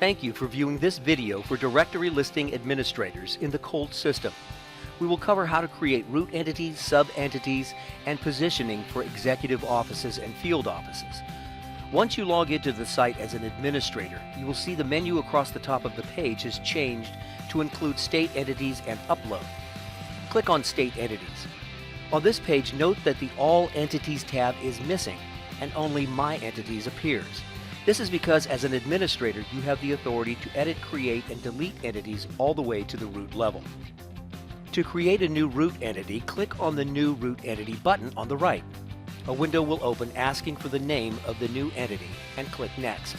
Thank you for viewing this video for directory listing administrators in the COLD system. We will cover how to create root entities, sub-entities, and positioning for executive offices and field offices. Once you log into the site as an administrator, you will see the menu across the top of the page has changed to include state entities and upload. Click on State Entities. On this page, note that the All Entities tab is missing and only My Entities appears. This is because as an administrator, you have the authority to edit, create, and delete entities all the way to the root level. To create a new root entity, click on the New Root Entity button on the right. A window will open asking for the name of the new entity and click Next.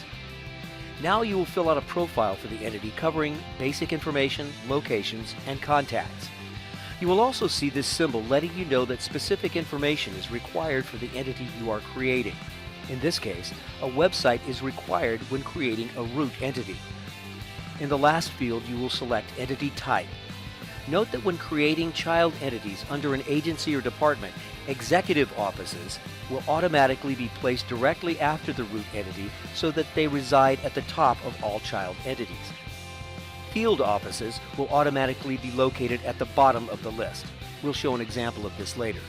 Now you will fill out a profile for the entity covering basic information, locations, and contacts. You will also see this symbol letting you know that specific information is required for the entity you are creating. In this case, a website is required when creating a root entity. In the last field, you will select Entity Type. Note that when creating child entities under an agency or department, executive offices will automatically be placed directly after the root entity so that they reside at the top of all child entities. Field offices will automatically be located at the bottom of the list. We'll show an example of this later.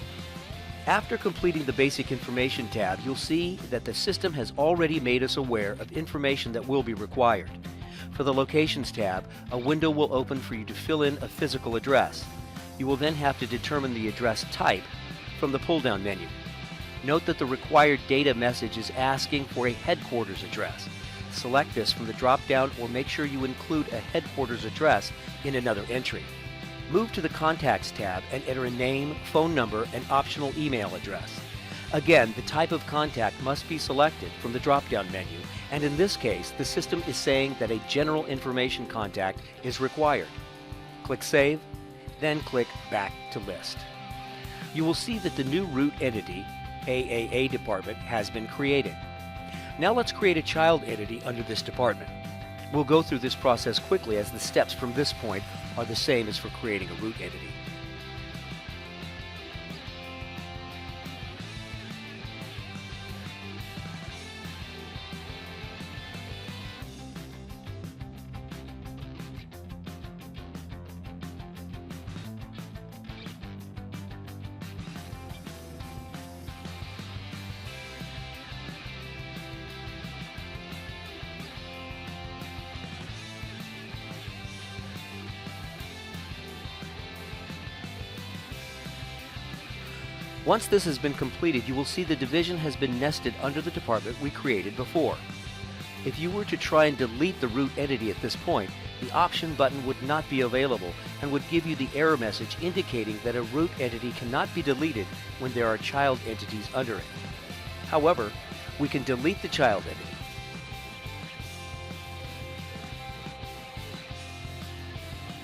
After completing the Basic Information tab, you'll see that the system has already made us aware of information that will be required. For the Locations tab, a window will open for you to fill in a physical address. You will then have to determine the address type from the pull-down menu. Note that the required data message is asking for a headquarters address. Select this from the drop-down or make sure you include a headquarters address in another entry. Move to the Contacts tab and enter a name, phone number, and optional email address. Again, the type of contact must be selected from the drop-down menu, and in this case, the system is saying that a general information contact is required. Click Save, then click Back to List. You will see that the new root entity, AAA department, has been created. Now let's create a child entity under this department. We'll go through this process quickly as the steps from this point are the same as for creating a root entity. Once this has been completed, you will see the division has been nested under the department we created before. If you were to try and delete the root entity at this point, the option button would not be available and would give you the error message indicating that a root entity cannot be deleted when there are child entities under it. However, we can delete the child entity.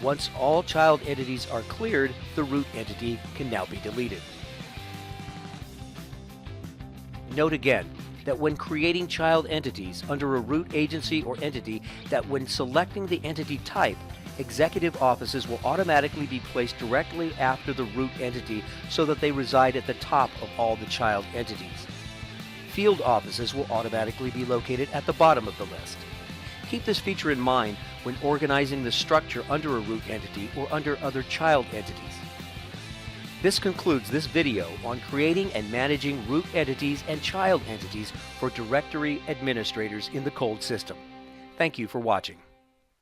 Once all child entities are cleared, the root entity can now be deleted. Note again that when creating child entities under a root agency or entity, that when selecting the entity type, executive offices will automatically be placed directly after the root entity so that they reside at the top of all the child entities. Field offices will automatically be located at the bottom of the list. Keep this feature in mind when organizing the structure under a root entity or under other child entities. This concludes this video on creating and managing root entities and child entities for directory administrators in the COLD system. Thank you for watching.